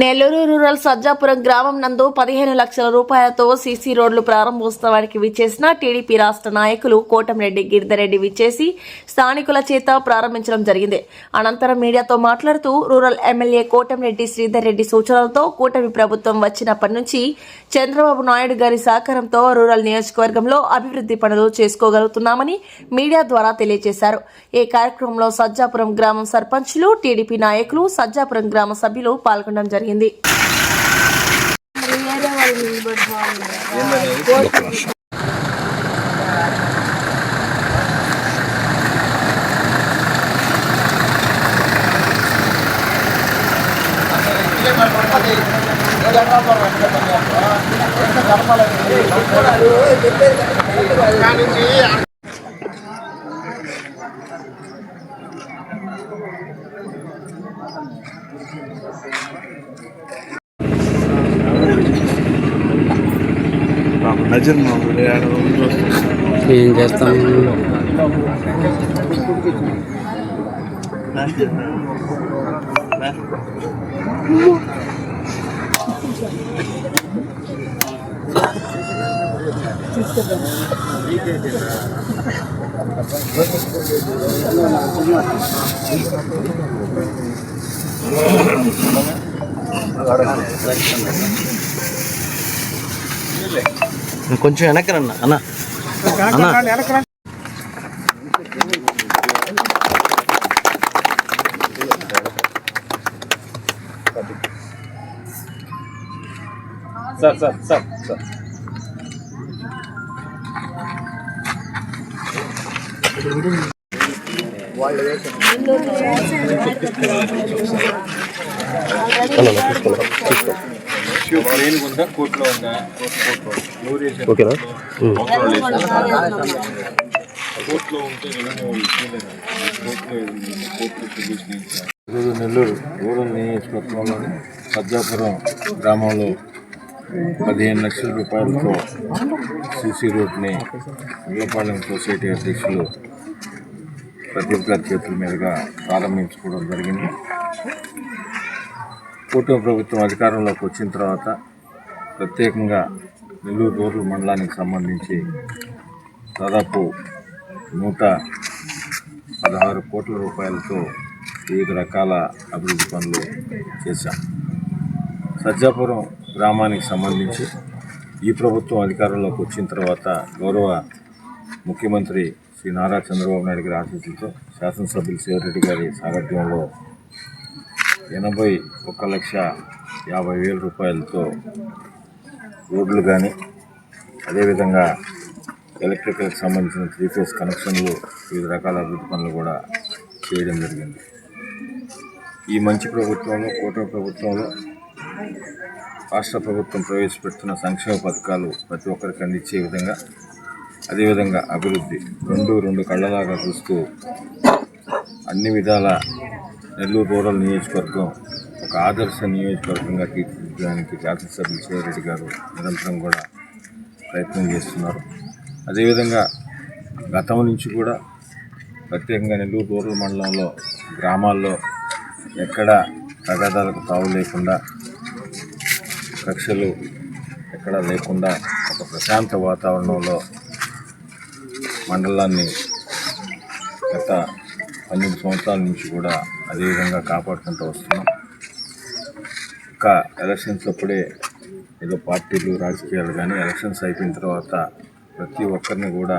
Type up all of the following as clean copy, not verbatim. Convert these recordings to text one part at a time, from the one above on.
Nellore rural Sajjapuram గ్రామం నందు 15 లక్షల రూపాయలతో సీసీ రోడ్లు ప్రారంభోత్సవానికి విచ్చేసిన టీడీపీ రాష్ట్ర నాయకులు కోటంరెడ్డి గిరిధర్రెడ్డి విచ్చేసి స్థానికుల చేత ప్రారంభించడం జరిగింది. అనంతరం మీడియాతో మాట్లాడుతూ రూరల్ ఎమ్మెల్యే కోటంరెడ్డి శ్రీధర్ రెడ్డి సూచనలతో కూటమి ప్రభుత్వం వచ్చినప్పటి నుంచి చంద్రబాబు నాయుడు గారి సహకారంతో రూరల్ నియోజకవర్గంలో అభివృద్ధి పనులు చేసుకోగలుగుతున్నామని మీడియా ద్వారా తెలియజేశారు. ఈ కార్యక్రమంలో సజ్జాపురం గ్రామం సర్పంచ్లు, టీడీపీ నాయకులు, సజ్జాపురం గ్రామ సభ్యులు పాల్గొనడం జరిగింది. ఏం చేస్తాం? కొంచెం వెనక్కి రండి అన్న. సార్ ప్లేన్ ఉందా, కోర్టులో ఉందా? ఓకేనా? కోర్టులో ఉంటే నెల్లూరు రూరల్ నియోజకవర్గంలోని సజ్జాపురం గ్రామంలో 15 లక్షల రూపాయలతో సీసీ రోడ్ని ఉల్లపాలెం సొసైటీ అధ్యక్షులు ప్రదీప్ గారి చేతుల మీదుగా ప్రారంభించుకోవడం జరిగింది. కూటమి ప్రభుత్వం అధికారంలోకి వచ్చిన తర్వాత ప్రత్యేకంగా నెల్లూరు రూరల్ మండలానికి సంబంధించి దాదాపు 116 కోట్ల రూపాయలతో వివిధ రకాల అభివృద్ధి పనులు చేశాం. సజ్జాపురం గ్రామానికి సంబంధించి ఈ ప్రభుత్వం అధికారంలోకి వచ్చిన తర్వాత గౌరవ ముఖ్యమంత్రి శ్రీ నారా చంద్రబాబు నాయుడు గారి ఆశీస్సులతో శాసనసభ్యులు శివరెడ్డి గారి సారథ్యంలో 81,50,000 రూపాయలతో రోడ్లు కానీ, అదేవిధంగా ఎలక్ట్రికల్కి సంబంధించిన 3 ఫేజ్ కనెక్షన్లు, వివిధ రకాల అభివృద్ధి పనులు కూడా చేయడం జరిగింది. ఈ మంచి ప్రభుత్వంలో, కూటమి ప్రభుత్వంలో రాష్ట్ర ప్రభుత్వం ప్రవేశపెడుతున్న సంక్షేమ పథకాలు ప్రతి ఒక్కరికి అందించే విధంగా, అదేవిధంగా అభివృద్ధి రెండు కళ్ళలాగా చూస్తూ అన్ని విధాల నెల్లూరు రూరల్ నియోజకవర్గం ఒక ఆదర్శ నియోజకవర్గంగా తీర్చిదిద్దడానికి శాసనసభ్యులు శివరెడ్డి గారు నిరంతరం కూడా ప్రయత్నం చేస్తున్నారు. అదేవిధంగా గతం నుంచి కూడా ప్రత్యేకంగా నెల్లూరు రూరల్ మండలంలో గ్రామాల్లో ఎక్కడ తగాదాలకు తావు లేకుండా, కక్షలు ఎక్కడా లేకుండా ఒక ప్రశాంత వాతావరణంలో మండలాన్ని గత 12 సంవత్సరాల నుంచి కూడా అదేవిధంగా కాపాడుకుంటూ వస్తున్నాం. ఇంకా ఎలక్షన్స్ అప్పుడే ఏదో పార్టీలు, రాజకీయాలు కానీ ఎలక్షన్స్ అయిపోయిన తర్వాత ప్రతి ఒక్కరిని కూడా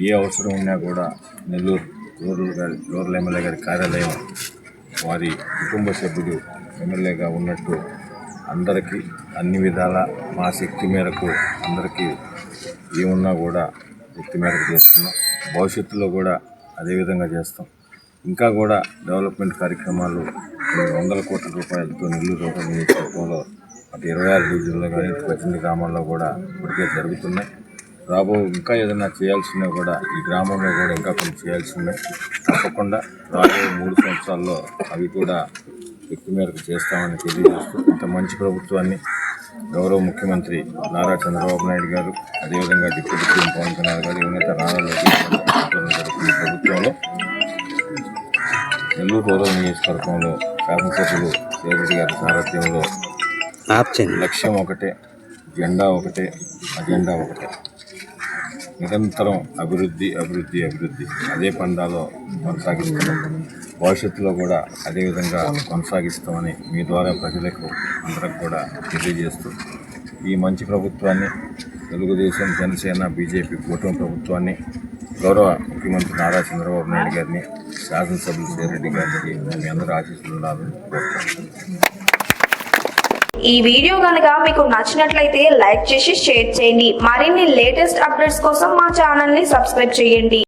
ఏ అవసరం ఉన్నా కూడా నెల్లూరు రూరల్ ఎమ్మెల్యే గారి కార్యాలయం వారి కుటుంబ సభ్యుడు ఎమ్మెల్యేగా ఉన్నట్టు అందరికీ అన్ని విధాల మా శక్తి మేరకు అందరికీ ఏమున్నా కూడా శక్తి మేరకు చేస్తున్నాం. భవిష్యత్తులో కూడా అదేవిధంగా చేస్తాం. ఇంకా కూడా డెవలప్మెంట్ కార్యక్రమాలు 100 కోట్ల రూపాయలతో నెల్లూరు రూరల్ నియోజకవర్గంలో అటు 26 డివిజన్లో కానీ 18 గ్రామాల్లో కూడా ఇప్పటికే జరుగుతున్నాయి. ఇంకా ఏదైనా చేయాల్సినా కూడా ఈ గ్రామంలో కూడా ఇంకా కొన్ని చేయాల్సి ఉన్నాయి. తప్పకుండా రాబోయే 3 సంవత్సరాల్లో అవి కూడా శక్తి మేరకు చేస్తామని తెలియజేస్తూ, ఇంత మంచి ప్రభుత్వాన్ని గౌరవ ముఖ్యమంత్రి నారా చంద్రబాబు నాయుడు గారు, అదేవిధంగా డిప్యూటీ సీఎం పవన్ కళ్యాణ్ గారు, యువనేత నారా లోకేష్ జరుగుతున్న ప్రభుత్వంలో నెల్లూరు రూరల్ నియోజకవర్గంలో శాసనసభ్యులు సేరెడ్డి గారి సారథ్యంలో లక్ష్యం ఒకటే, జెండా ఒకటే, అజెండా ఒకటే. నిరంతరం అభివృద్ధి అభివృద్ధి అభివృద్ధి అదే పండాలో కొనసాగిస్తున్నాం. భవిష్యత్తులో కూడా అదేవిధంగా కొనసాగిస్తామని మీ ద్వారా ప్రజలకు అందరికి కూడా తెలియజేస్తూ ఈ మంచి ప్రభుత్వాన్ని, తెలుగుదేశం, జనసేన, బీజేపీ కూటమి ప్రభుత్వాన్ని, గౌరవ ముఖ్యమంత్రి నారా చంద్రబాబు నాయుడు గారిని, శాసనసభ్యులు సేరెడ్డి గారికి మీ అందరూ ఆశీస్సులు ఉండాలని కోరుతున్నాను. ఈ వీడియో కనుక మీకు నచ్చినట్లయితే లైక్ చేసి షేర్ చేయండి. మరిన్ని లేటెస్ట్ అప్డేట్స్ కోసం మా ఛానల్ ని సబ్స్క్రైబ్ చేయండి.